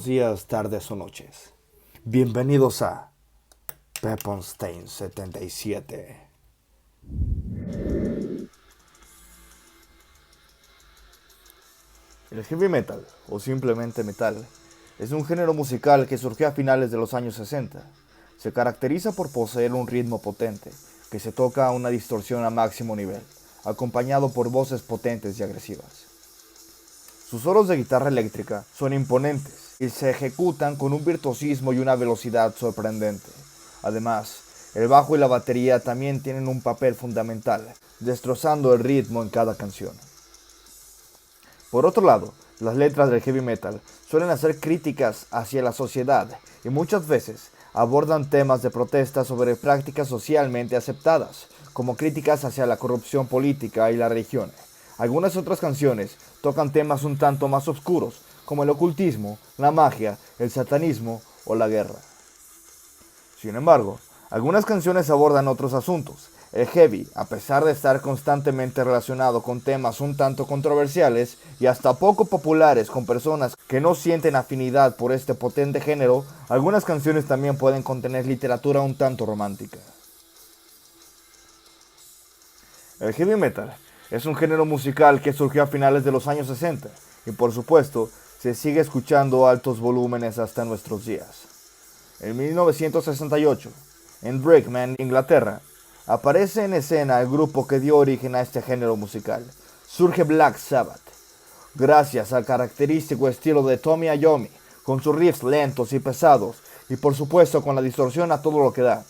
buenos días, tardes o noches. Bienvenidos a Pepperstein 77. El heavy metal, o simplemente metal, es un género musical que surgió a finales de los años 60. Se caracteriza por poseer un ritmo potente, que se toca a una distorsión a máximo nivel, acompañado por voces potentes y agresivas. Sus solos de guitarra eléctrica son imponentes y se ejecutan con un virtuosismo y una velocidad sorprendente. Además, el bajo y la batería también tienen un papel fundamental, destrozando el ritmo en cada canción. Por otro lado, las letras del heavy metal suelen hacer críticas hacia la sociedad y muchas veces abordan temas de protesta sobre prácticas socialmente aceptadas, como críticas hacia la corrupción política y la religión. Algunas otras canciones tocan temas un tanto más oscuros, como el ocultismo, la magia, el satanismo o la guerra. Sin embargo, algunas canciones abordan otros asuntos. El heavy, a pesar de estar constantemente relacionado con temas un tanto controversiales y hasta poco populares con personas que no sienten afinidad por este potente género, algunas canciones también pueden contener literatura un tanto romántica. El heavy metal es un género musical que surgió a finales de los años 60 y por supuesto se sigue escuchando a altos volúmenes hasta nuestros días. En 1968, en Brigham, Inglaterra, aparece en escena el grupo que dio origen a este género musical. Surge Black Sabbath. Gracias al característico estilo de Tommy Iommi, con sus riffs lentos y pesados, y por supuesto con la distorsión a todo lo que da.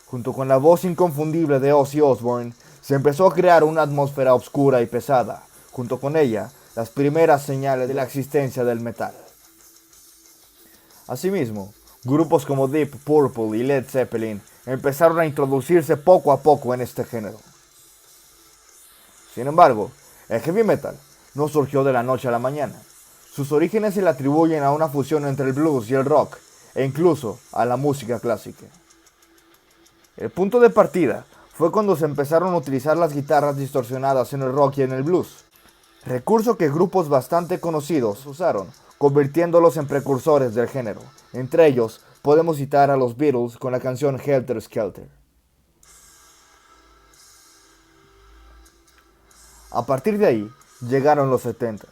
Junto con la voz inconfundible de Ozzy Osbourne, se empezó a crear una atmósfera oscura y pesada. Junto con ella, las primeras señales de la existencia del metal. Asimismo, grupos como Deep Purple y Led Zeppelin empezaron a introducirse poco a poco en este género. Sin embargo, el heavy metal no surgió de la noche a la mañana. Sus orígenes se le atribuyen a una fusión entre el blues y el rock, e incluso a la música clásica. El punto de partida fue cuando se empezaron a utilizar las guitarras distorsionadas en el rock y en el blues, recurso que grupos bastante conocidos usaron, convirtiéndolos en precursores del género. Entre ellos, podemos citar a los Beatles con la canción Helter Skelter. A partir de ahí, llegaron los 70s,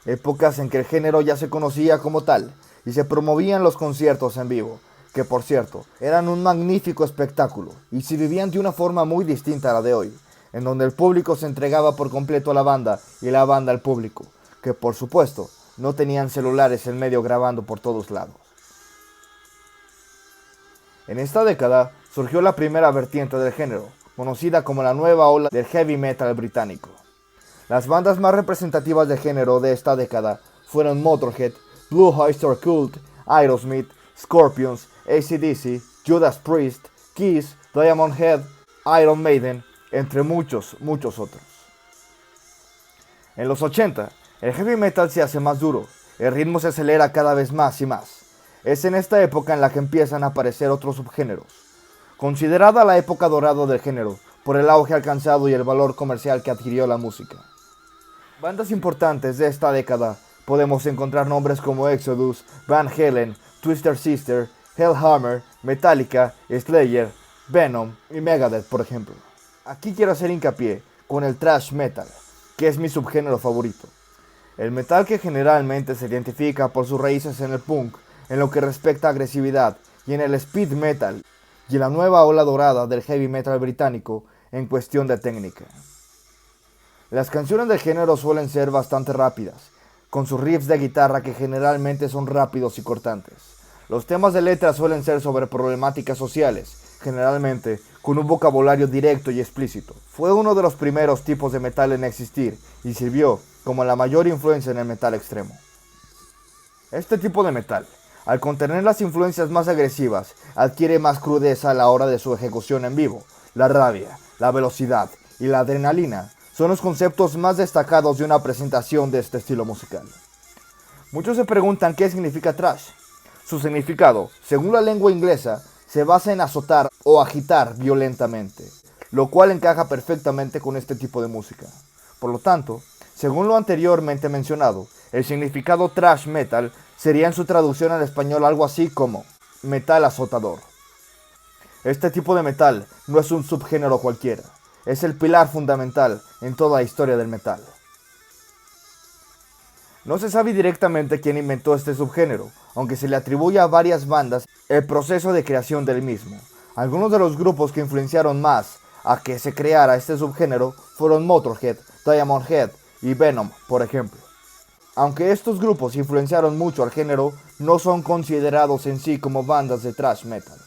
épocas en que el género ya se conocía como tal y se promovían los conciertos en vivo, que por cierto, eran un magnífico espectáculo y se vivían de una forma muy distinta a la de hoy, en donde el público se entregaba por completo a la banda y la banda al público, que por supuesto no tenían celulares en medio grabando por todos lados. En esta década surgió la primera vertiente del género, conocida como la nueva ola del heavy metal británico. Las bandas más representativas del género de esta década fueron Motorhead, Blue Oyster Cult, Aerosmith, Scorpions, AC/DC, Judas Priest, Kiss, Diamond Head, Iron Maiden, entre muchos otros. En los 80, el heavy metal se hace más duro, el ritmo se acelera cada vez más y más. Es en esta época en la que empiezan a aparecer otros subgéneros. Considerada la época dorada del género, por el auge alcanzado y el valor comercial que adquirió la música. Bandas importantes de esta década podemos encontrar nombres como Exodus, Van Halen, Twisted Sister, Hellhammer, Metallica, Slayer, Venom y Megadeth, por ejemplo. Aquí quiero hacer hincapié con el thrash metal, que es mi subgénero favorito. El metal que generalmente se identifica por sus raíces en el punk, en lo que respecta a agresividad, y en el speed metal, y en la nueva ola dorada del heavy metal británico en cuestión de técnica. Las canciones del género suelen ser bastante rápidas, con sus riffs de guitarra que generalmente son rápidos y cortantes. Los temas de letra suelen ser sobre problemáticas sociales, generalmente con un vocabulario directo y explícito. Fue uno de los primeros tipos de metal en existir y sirvió como la mayor influencia en el metal extremo. Este tipo de metal, al contener las influencias más agresivas, adquiere más crudeza a la hora de su ejecución en vivo. La rabia, la velocidad y la adrenalina son los conceptos más destacados de una presentación de este estilo musical. Muchos se preguntan qué significa thrash. Su significado, según la lengua inglesa, se basa en azotar o agitar violentamente, lo cual encaja perfectamente con este tipo de música. Por lo tanto, según lo anteriormente mencionado, El significado thrash metal sería en su traducción al español algo así como metal azotador. Este tipo de metal no es un subgénero cualquiera, es el pilar fundamental en toda la historia del metal. No se sabe directamente quién inventó este subgénero, aunque se le atribuye a varias bandas el proceso de creación del mismo. Algunos de los grupos que influenciaron más a que se creara este subgénero fueron Motorhead, Diamond Head y Venom, por ejemplo. Aunque estos grupos influenciaron mucho al género, no son considerados en sí como bandas de thrash metal.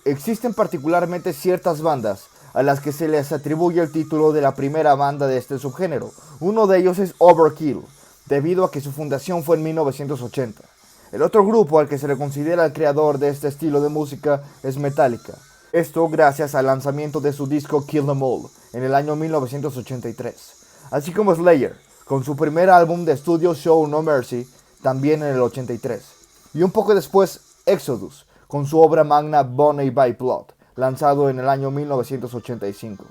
Existen particularmente ciertas bandas a las que se les atribuye el título de la primera banda de este subgénero. Uno de ellos es Overkill, debido a que su fundación fue en 1980. El otro grupo al que se le considera el creador de este estilo de música es Metallica. Esto gracias al lanzamiento de su disco Kill 'Em All en el año 1983. Así como Slayer, con su primer álbum de estudio Show No Mercy, también en el 83. Y un poco después Exodus, con su obra magna Boney by Blood, lanzado en el año 1985.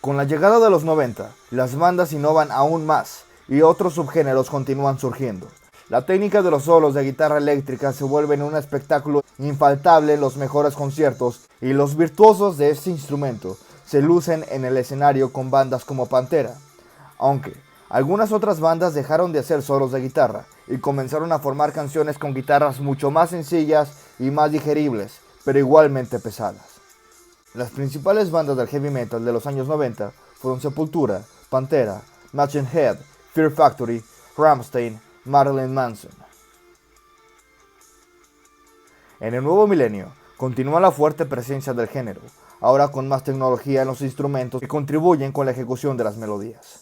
Con la llegada de los 90, las bandas innovan aún más y otros subgéneros continúan surgiendo. La técnica de los solos de guitarra eléctrica se vuelve en un espectáculo infaltable en los mejores conciertos y los virtuosos de este instrumento se lucen en el escenario con bandas como Pantera. Aunque algunas otras bandas dejaron de hacer solos de guitarra y comenzaron a formar canciones con guitarras mucho más sencillas y más digeribles, pero igualmente pesadas. Las principales bandas del heavy metal de los años 90 fueron Sepultura, Pantera, Machine Head, Fear Factory, Rammstein, Marilyn Manson. En el nuevo milenio, continúa la fuerte presencia del género, ahora con más tecnología en los instrumentos que contribuyen con la ejecución de las melodías.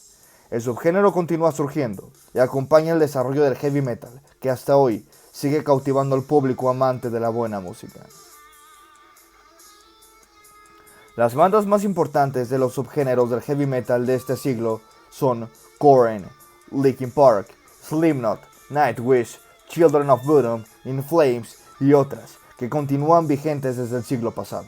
El subgénero continúa surgiendo y acompaña el desarrollo del heavy metal, que hasta hoy sigue cautivando al público amante de la buena música. Las bandas más importantes de los subgéneros del heavy metal de este siglo son Korn, Linkin Park, Slipknot, Nightwish, Children of Bodom, In Flames y otras que continúan vigentes desde el siglo pasado.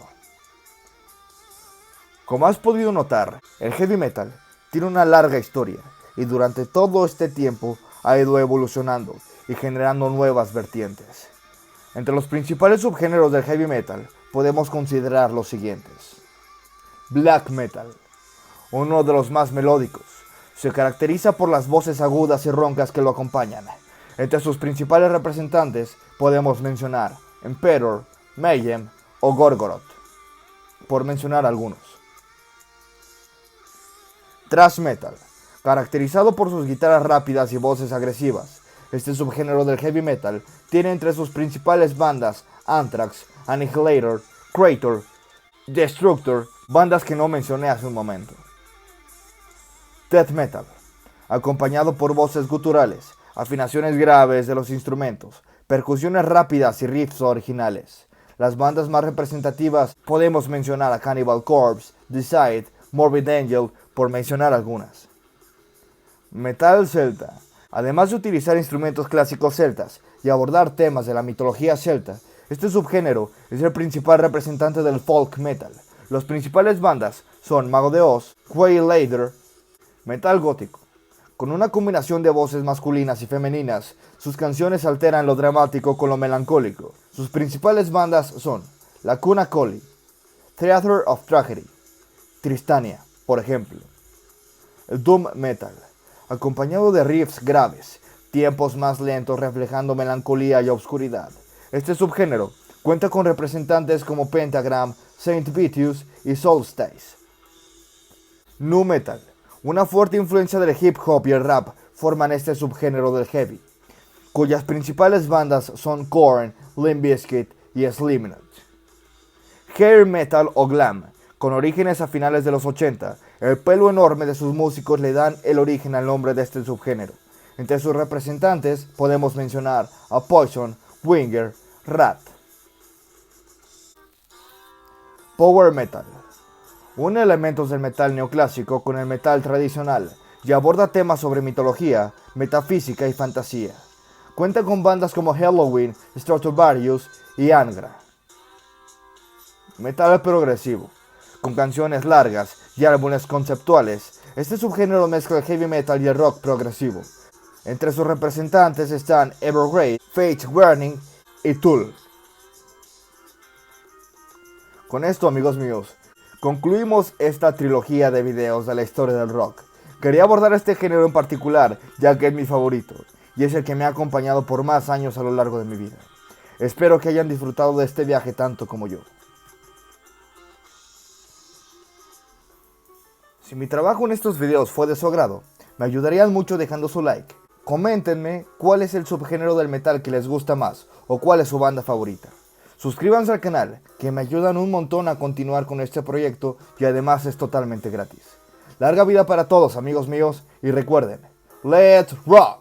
Como has podido notar, el heavy metal tiene una larga historia y durante todo este tiempo ha ido evolucionando y generando nuevas vertientes. Entre los principales subgéneros del heavy metal podemos considerar los siguientes. Black metal, uno de los más melódicos, se caracteriza por las voces agudas y roncas que lo acompañan. Entre sus principales representantes podemos mencionar Emperor, Mayhem o Gorgoroth, por mencionar algunos. Thrash metal, caracterizado por sus guitarras rápidas y voces agresivas. Este subgénero del heavy metal tiene entre sus principales bandas Anthrax, Annihilator, Kreator, Destructor, bandas que no mencioné hace un momento. Death metal, acompañado por voces guturales, afinaciones graves de los instrumentos, percusiones rápidas y riffs originales. Las bandas más representativas podemos mencionar a Cannibal Corpse, Deicide, Morbid Angel, por mencionar algunas. Metal celta, además de utilizar instrumentos clásicos celtas y abordar temas de la mitología celta, este subgénero es el principal representante del folk metal. Las principales bandas son Mago de Oz, Quailader, metal gótico. Con una combinación de voces masculinas y femeninas, sus canciones alternan lo dramático con lo melancólico. Sus principales bandas son Lacuna Coeli, Theatre of Tragedy, Tristania, por ejemplo. El Doom Metal, acompañado de riffs graves, tiempos más lentos reflejando melancolía y oscuridad. Este subgénero cuenta con representantes como Pentagram, Saint Vitus y Solstice. Nu Metal, una fuerte influencia del hip hop y el rap forman este subgénero del heavy, cuyas principales bandas son Korn, Limp Bizkit y Slipknot. Hair Metal o Glam, con orígenes a finales de los 80, el pelo enorme de sus músicos le dan el origen al nombre de este subgénero. Entre sus representantes podemos mencionar a Poison, Winger, Rat. Power Metal, une elementos del metal neoclásico con el metal tradicional y aborda temas sobre mitología, metafísica y fantasía. Cuenta con bandas como Helloween, Stratovarius y Angra. Metal progresivo, con canciones largas y álbumes conceptuales. Este subgénero mezcla el heavy metal y el rock progresivo. Entre sus representantes están Evergrey, Fate Warning y Tool. Con esto, amigos míos, concluimos esta trilogía de videos de la historia del rock. Quería abordar este género en particular, ya que es mi favorito, y es el que me ha acompañado por más años a lo largo de mi vida. Espero que hayan disfrutado de este viaje tanto como yo. Si mi trabajo en estos videos fue de su agrado, me ayudarían mucho dejando su like. Coméntenme cuál es el subgénero del metal que les gusta más o cuál es su banda favorita. Suscríbanse al canal, que me ayudan un montón a continuar con este proyecto y además es totalmente gratis. Larga vida para todos, amigos míos, y recuerden, ¡Let's rock!